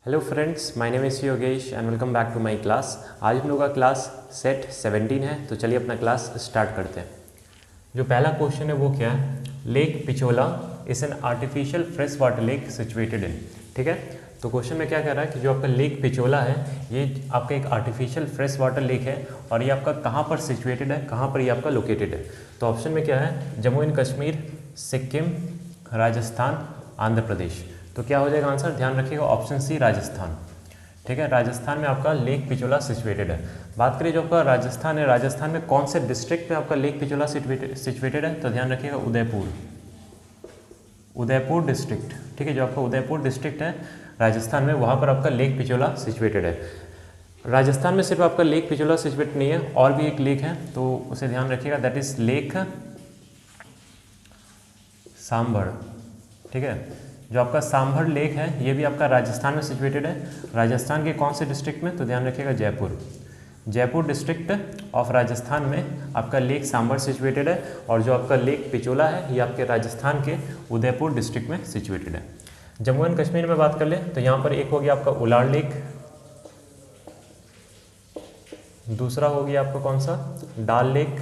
Hello friends, my name is Yogesh and welcome back to my class. आज हम लोग का क्लास सेट 17 है, तो चलिए अपना क्लास स्टार्ट करते हैं। जो पहला क्वेश्चन है वो क्या है, lake Pichola is an artificial fresh water lake situated in. ठीक है, तो क्वेश्चन में क्या कह रहा है कि जो आपका लेक पिचोला है ये आपका एक आर्टिफिशियल फ्रेश वाटर लेक है और ये आपका कहाँ पर सिचुएटेड है, कहाँ पर ये आपका लोकेटेड है। तो ऑप्शन में क्या है, जम्मू एंड कश्मीर, सिक्किम, राजस्थान, आंध्र प्रदेश। तो क्या हो जाएगा आंसर, ध्यान रखिएगा ऑप्शन सी राजस्थान। ठीक है, राजस्थान में आपका लेक पिचोला सिचुएटेड है। बात करिए जो आपका राजस्थान है, राजस्थान में कौन से डिस्ट्रिक्ट में आपका लेक पिचोला सिचुएटेड है, तो ध्यान रखिएगा उदयपुर, उदयपुर डिस्ट्रिक्ट। ठीक है, जो आपका उदयपुर डिस्ट्रिक्ट है राजस्थान में, वहाँ पर आपका लेक पिचोला सिचुएटेड है। राजस्थान में सिर्फ आपका लेक पिचोला सिचुएटेड नहीं है, और भी एक लेक है तो उसे ध्यान रखिएगा, दैट इज लेक सांभर। ठीक है, जो आपका सांभर लेक है ये भी आपका राजस्थान में सिचुएटेड है। राजस्थान के कौन से डिस्ट्रिक्ट में, तो ध्यान रखिएगा जयपुर, जयपुर डिस्ट्रिक्ट ऑफ राजस्थान में आपका लेक सांभर सिचुएटेड है। और जो आपका लेक पिचोला है ये आपके राजस्थान के उदयपुर डिस्ट्रिक्ट में सिचुएटेड है। जम्मू एंड कश्मीर में बात कर ले तो यहाँ पर एक हो गया आपका उलार लेक, दूसरा हो गया आपका कौन सा, डाल लेक।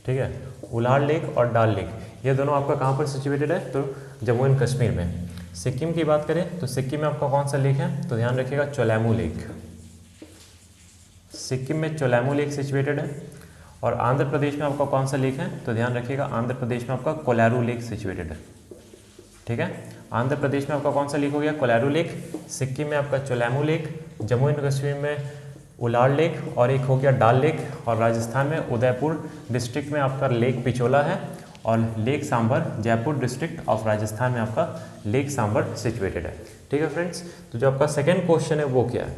ठीक है, उलार लेक और डाल लेक ये दोनों आपका कहाँ पर सिचुएटेड है, तो जम्मू एंड कश्मीर में। सिक्किम की बात करें तो सिक्किम में आपका कौन सा लेक है, तो ध्यान रखिएगा चोलैमू लेक, सिक्किम में चोलैमू लेक सिचुएटेड है। और आंध्र प्रदेश में आपका कौन सा लेक है, तो ध्यान रखिएगा आंध्र प्रदेश में आपका कोलारू लेक सिचुएटेड है। ठीक है, आंध्र प्रदेश में आपका कौन सा लेक हो गया, कोलारू लेक, सिक्किम में आपका चोलैमू लेक, जम्मू एंड कश्मीर में उलार लेक और एक हो गया डाल लेक, और राजस्थान में उदयपुर डिस्ट्रिक्ट में आपका लेक पिचोला है, और lake sambar Jaipur district of Rajasthan में आपका लेक सांभर सिचुएटेड है। ठीक है फ्रेंड्स, तो जो आपका सेकंड क्वेश्चन है वो क्या है,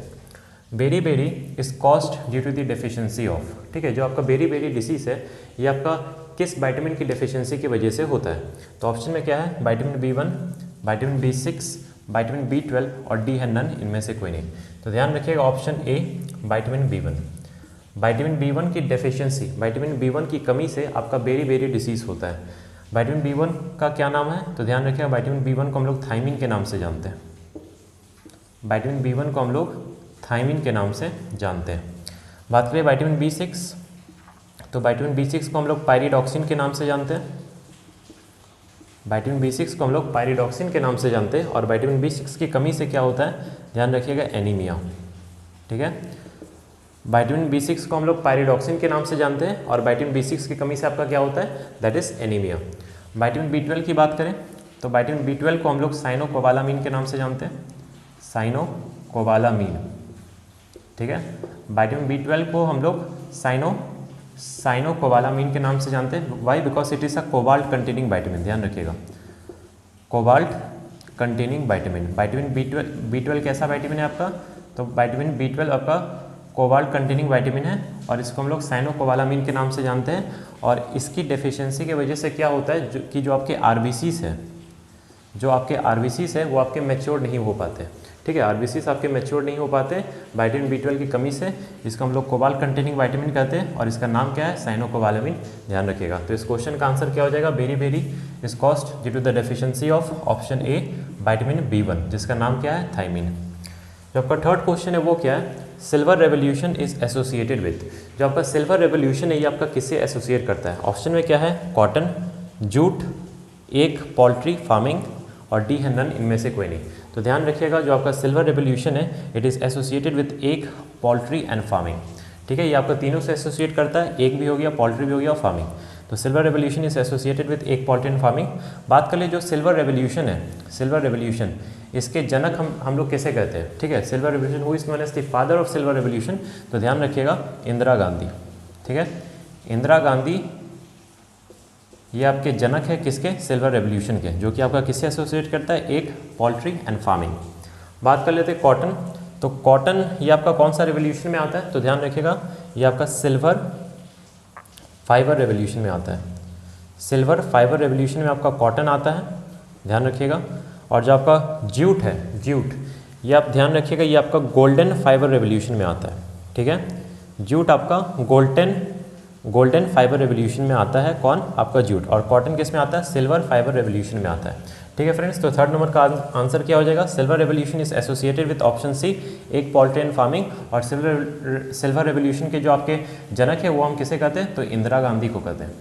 beriberi is caused due to the deficiency of. ठीक है, जो आपका बेरी बेरी डिसीज है ये आपका किस विटामिन की डेफिशिएंसी की वजह से होता है। तो ऑप्शन में क्या है, vitamin B1, vitamin B6, vitamin B12 और डी है नन, इनमें से कोई नहीं। तो ध्यान रखिएगा option A vitamin B1, vitamin B1 की डेफिशिएंसी, विटामिन B1 की कमी से आपका बेरी बेरी डिसीज होता है। विटामिन B1 का क्या नाम है, तो ध्यान रखिएगा विटामिन B1 को हम लोग थायमिन के नाम से जानते हैं, विटामिन B1 को हम लोग थायमिन के नाम से जानते हैं। बात करें विटामिन B6, तो विटामिन B6 को हम लोग पायरिडॉक्सिन के नाम से जानते हैं, विटामिन B6 को हम लोग पायरिडॉक्सिन के नाम से जानते हैं। और विटामिन B6 की कमी से क्या होता है, ध्यान रखिएगा एनीमिया। ठीक है, विटामिन B6 को हम लोग पायरिडॉक्सिन के नाम से जानते हैं और विटामिन B6 की कमी से आपका क्या होता है, that is anaemia. Vitamin B12 की बात करें तो विटामिन B12 को हम लोग साइनोकोबालामीन के नाम से जानते हैं, साइनोकोबालामीन। ठीक है, विटामिन B12 को हम लोग साइनोकोबालामीन के नाम से जानते हैं। Why, because it is a cobalt containing vitamin. ध्यान रखिएगा cobalt containing vitamin. Vitamin B12 कैसा विटामिन है आपका, तो विटामिन B12 आपका कोबाल्ट कंटेनिंग विटामिन है और इसको हम लोग साइनोकोबालामीन के नाम से जानते हैं। और इसकी डेफिशिएंसी की वजह से क्या होता है कि जो आपके आरबीसीस है, जो आपके आरबीसीस है वो आपके मैच्योर नहीं हो पाते। ठीक है, आरबीसीस आपके मैच्योर नहीं हो पाते विटामिन B12 की कमी से, इसको हम लोग कोबाल्ट कंटेनिंग विटामिन कहते हैं और इसका नाम क्या है, साइनोकोबालामीन। ध्यान रखिएगा। तो इस क्वेश्चन का आंसर क्या हो जाएगा, beriberi is caused due to the deficiency of option A vitamin B1, जिसका नाम क्या है, थायमिन। जो आपका थर्ड क्वेश्चन है वो क्या है, silver revolution is associated with. जो आपका सिल्वर रेवोल्यूशन है ये आपका किससे एसोसिएट करता है। ऑप्शन में क्या है, कॉटन, जूट, एक पोल्ट्री फार्मिंग और डी है नन, इनमें से कोई नहीं। तो ध्यान रखिएगा जो आपका सिल्वर रेवोल्यूशन है it is associated with egg, poultry and farming. ठीक है, ये आपका तीनों से एसोसिएट करता है, एक भी हो गया, पोल्ट्री भी हो गया और फार्मिंग। तो silver revolution is associated with egg, poultry and farming. बात कर ले जो सिल्वर रेवोल्यूशन है, सिल्वर रेवोल्यूशन इसके जनक हम लोग कैसे कहते हैं। ठीक है, silver revolution who is known as the father of silver revolution, तो ध्यान रखिएगा इंदिरा गांधी। ठीक है, इंदिरा गांधी ये आपके जनक है किसके, सिल्वर रेवोल्यूशन के, जो कि आपका किससे एसोसिएट करता है, एक, पोल्ट्री एंड फार्मिंग। बात कर लेते हैं कॉटन, तो कॉटन ये आपका कौन सा रेवोल्यूशन में आता है, तो ध्यान रखिएगा ये आपका सिल्वर फाइबर रेवोल्यूशन में आता है, सिल्वर फाइबर रेवोल्यूशन में आपका कॉटन आता है, ध्यान रखिएगा। और जो आपका जूट है, जूट ये आप ध्यान रखिएगा ये आपका गोल्डन फाइबर रेवोल्यूशन में आता है। ठीक है, जूट आपका गोल्डन फाइबर रेवोल्यूशन में आता है, कौन, आपका जूट। और कॉटन किस में आता है, सिल्वर फाइबर रेवोल्यूशन में आता है। ठीक है फ्रेंड्स, तो थर्ड नंबर का आंसर क्या हो जाएगा, silver revolution is associated with option C, egg poultry and farming. और सिल्वर रेवोल्यूशन के जो आपके जनक है वो हम किसे कहते हैं, तो इंदिरा गांधी को कहते हैं।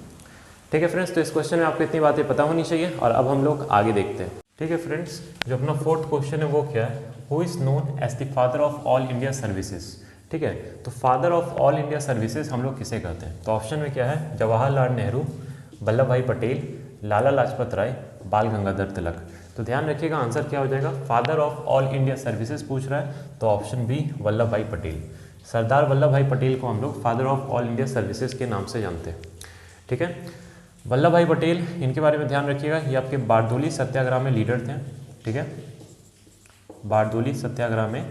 ठीक है फ्रेंड्स, तो इस क्वेश्चन में आपको इतनी बातें पता होनी चाहिए। और अब हम लोग आगे देखते हैं। ठीक है फ्रेंड्स, जो अपना फोर्थ क्वेश्चन है वो क्या है, who is known as the father of all India services. ठीक है, तो father of all India services हम लोग किसे कहते हैं, तो ऑप्शन में क्या है, जवाहरलाल नेहरू, वल्लभ भाई पटेल, लाला लाजपत राय, बाल गंगाधर तिलक। तो ध्यान रखिएगा आंसर क्या हो जाएगा, father of all India services पूछ रहा है, तो option B Vallabhbhai Patel. Sardar Vallabh भाई पटेल को हम लोग father of all India services के नाम से जानते हैं। ठीक है, वल्लभ भाई पटेल, इनके बारे में ध्यान रखिएगा, ये आपके बारदोली सत्याग्रह में लीडर थे। ठीक है, बारदोली सत्याग्रह में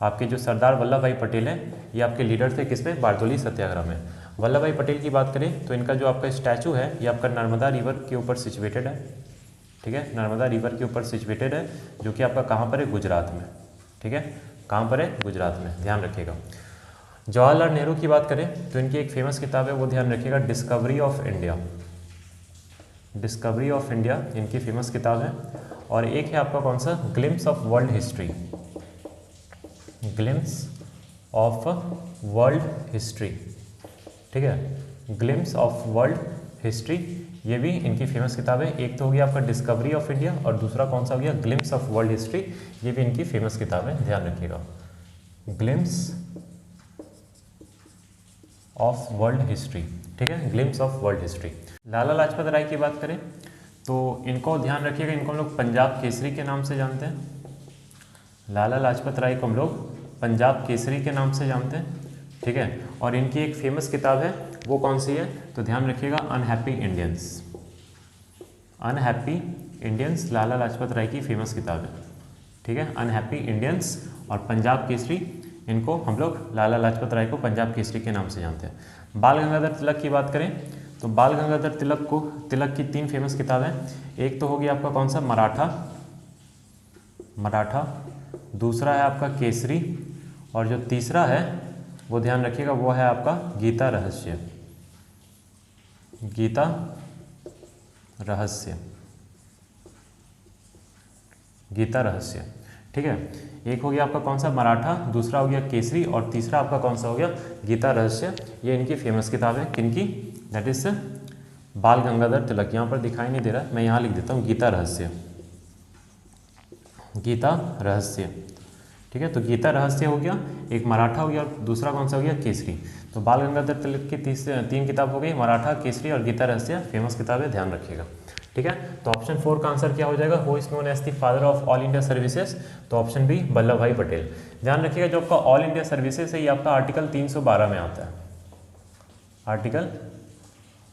आपके जो सरदार वल्लभ भाई पटेल हैं ये आपके लीडर थे, किसमें, बारदोली सत्याग्रह में। वल्लभ भाई पटेल की बात करें तो इनका जो आपका स्टैचू है ये आपका नर्मदा रिवर के ऊपर सिचुएटेड है। ठीक है, नर्मदा रिवर के ऊपर सिचुएटेड है, जो कि आपका कहाँ पर है, गुजरात में। ठीक है, कहाँ पर है, गुजरात में, ध्यान रखिएगा। जवाहरलाल नेहरू की बात करें तो इनकी एक फेमस किताब है, वो ध्यान रखिएगा, discovery of India. Discovery of India इनकी फेमस किताब है। और एक है आपका कौन सा, glimpse of world history. Glimpse of world history. ठीक है, ग्लिम्स ऑफ वर्ल्ड हिस्ट्री, ये भी इनकी फेमस किताब है। एक तो हो गया आपका डिस्कवरी ऑफ इंडिया और दूसरा कौन सा हो गया, ग्लिम्स ऑफ वर्ल्ड हिस्ट्री, ये भी इनकी फेमस किताब है, ध्यान रखिएगा, ग्लिम्स ऑफ वर्ल्ड हिस्ट्री। ठीक है, glimpse of world history. Lala Lajpat Rai की बात करें तो इनको ध्यान रखिएगा, इनको हम लोग पंजाब केसरी के नाम से जानते हैं। लाला लाजपत राय को हम लोग पंजाब केसरी के नाम से जानते हैं। ठीक है, और इनकी एक फेमस किताब है, वो कौन सी है, तो ध्यान रखिएगा, unhappy Indians. Unhappy Indians Lala Lajpat Rai की फेमस किताब है। ठीक है, अनहैप्पी इंडियंस और पंजाब केसरी, इनको हम लोग लाला लाजपत राय को पंजाब केसरी के नाम से जानते हैं। बाल गंगाधर तिलक की बात करें तो बाल गंगाधर तिलक की 3 फेमस किताबें, एक तो होगी आपका कौन सा, मराठा, दूसरा है आपका केसरी, और जो तीसरा है वो ध्यान रखिएगा वो है आपका गीता रहस्य। गीता रहस्य, गीता रहस्य। ठीक है, एक हो गया आपका कौन सा, मराठा, दूसरा हो गया केसरी, और तीसरा आपका कौन सा हो गया, गीता रहस्य। ये इनकी फेमस किताब है, किनकी, दैट इज बाल गंगाधर तिलक। यहाँ पर दिखाई नहीं दे रहा, मैं यहाँ लिख देता हूँ, गीता रहस्य, गीता रहस्य। ठीक है, तो गीता रहस्य हो गया, एक मराठा हो गया और दूसरा कौन सा हो गया, केसरी। तो बाल गंगाधर तिलक की 3 किताब हो गई, मराठा, केसरी और गीता रहस्य, फेमस किताब है, ध्यान रखिएगा। ठीक है, तो ऑप्शन 4 का आंसर क्या हो जाएगा, who is known as the father of all India services, तो option B Vallabhbhai Patel. ध्यान रखिएगा जो आपका ऑल इंडिया सर्विसेज है ये आपका आर्टिकल 312 में आता है। आर्टिकल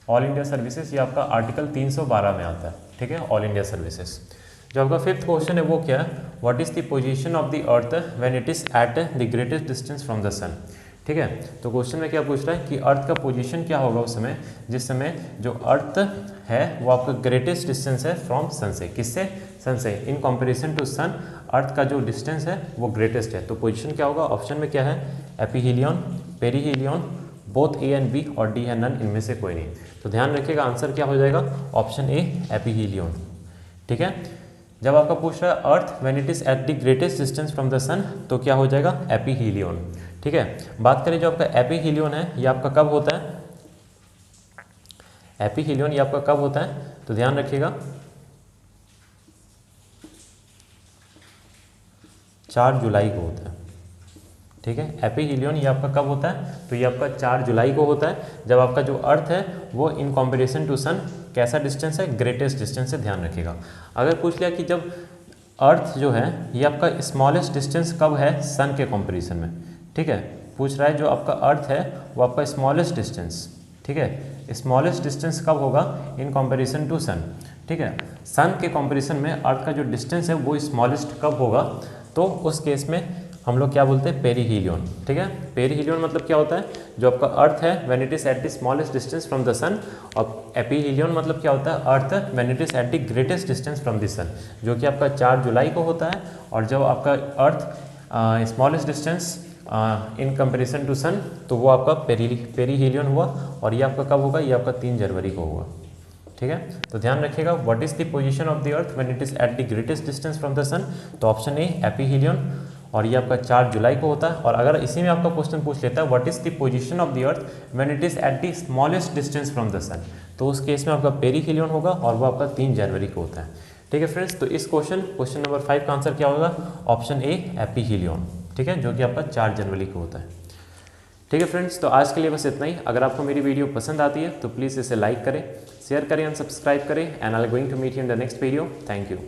ऑल इंडिया सर्विसेज ये आपका आर्टिकल 312 में आता है। ठीक है, ऑल इंडिया सर्विसेज। जो आपका 5th क्वेश्चन है वो क्या है, what is the position of the earth when it is at the greatest distance from the sun. ठीक है, तो क्वेश्चन में क्या पूछ रहा है कि अर्थ का पोजीशन क्या होगा उस समय जिस समय जो अर्थ है वो आपका ग्रेटेस्ट डिस्टेंस है फ्रॉम सन से, किससे, सन से, इन कंपैरिजन टू सन अर्थ का जो डिस्टेंस है वो ग्रेटेस्ट है। तो पोजीशन क्या होगा, ऑप्शन में क्या है, एपीहीलियन, perihelion, both A and B, और डी है नन, इनमें से कोई नहीं। तो ध्यान रखिएगा आंसर क्या हो जाएगा, ऑप्शन ए एपीहीलियन। ठीक है, जब आपका पूछ रहा है earth when it is at the greatest distance from the sun तो क्या हो जाएगा, एपीहीलियन। ठीक है, बात करें जो आपका एपीहीलियन है ये आपका कब होता है, एपीहीलियन ये आपका कब होता है, तो ध्यान रखिएगा 4 जुलाई को होता है। ठीक है, एपीहीलियन ये आपका कब होता है, तो ये आपका 4 जुलाई को होता है, जब आपका जो अर्थ है वो इन कॉम्पेरिजन टू सन कैसा डिस्टेंस है, ग्रेटेस्ट डिस्टेंस है, ध्यान रखिएगा। अगर पूछ लिया कि जब अर्थ जो है ये आपका स्मॉलेस्ट डिस्टेंस कब है सन के कंपैरिजन में, ठीक है, पूछ रहा है जो आपका अर्थ है वो आपका स्मॉलेस्ट डिस्टेंस, ठीक है, स्मॉलेस्ट डिस्टेंस कब होगा इन कंपैरिजन टू सन। ठीक है, सन के कंपैरिजन में अर्थ का जो डिस्टेंस है वो स्मॉलेस्ट कब होगा, तो उस केस में हम लोग क्या बोलते हैं, पेरीहीलियन। ठीक है, पेरीहीलियन मतलब क्या होता है, जो आपका अर्थ है when it is at the smallest distance from the sun, और एपीहीलियन मतलब क्या होता है, earth when it is at the greatest distance from the sun, जो कि आपका 4 जुलाई को होता है, और जब आपका earth smallest distance in comparison to sun तो वो आपका पेरीहीलियन हुआ, और ये आपका कब होगा, ये आपका 3 जनवरी को होगा। ठीक है। तो ध्यान रखिएगा, what is the position of the earth when it is at the greatest distance from the sun, तो ऑप्शन ए एपीहीलियन, और ये आपका 4 जुलाई को होता है। और अगर इसी में आपका क्वेश्चन पूछ लेता है what is the position of the earth when it is at the smallest distance from the sun, तो उस केस में आपका पेरीहीलियन होगा और वो आपका 3 जनवरी को होता है। ठीक है फ्रेंड्स, तो इस क्वेश्चन नंबर 5 का आंसर क्या होगा, ऑप्शन ए एपीहीलियन, ठीक है, जो कि आपका 4 जनवरी को होता है। ठीक है फ्रेंड्स, तो आज के लिए बस इतना ही। अगर आपको मेरी वीडियो पसंद आती है तो प्लीज़ इसे लाइक करें, शेयर करें एंड सब्सक्राइब करें, and I am going to meet you in the next video. Thank you.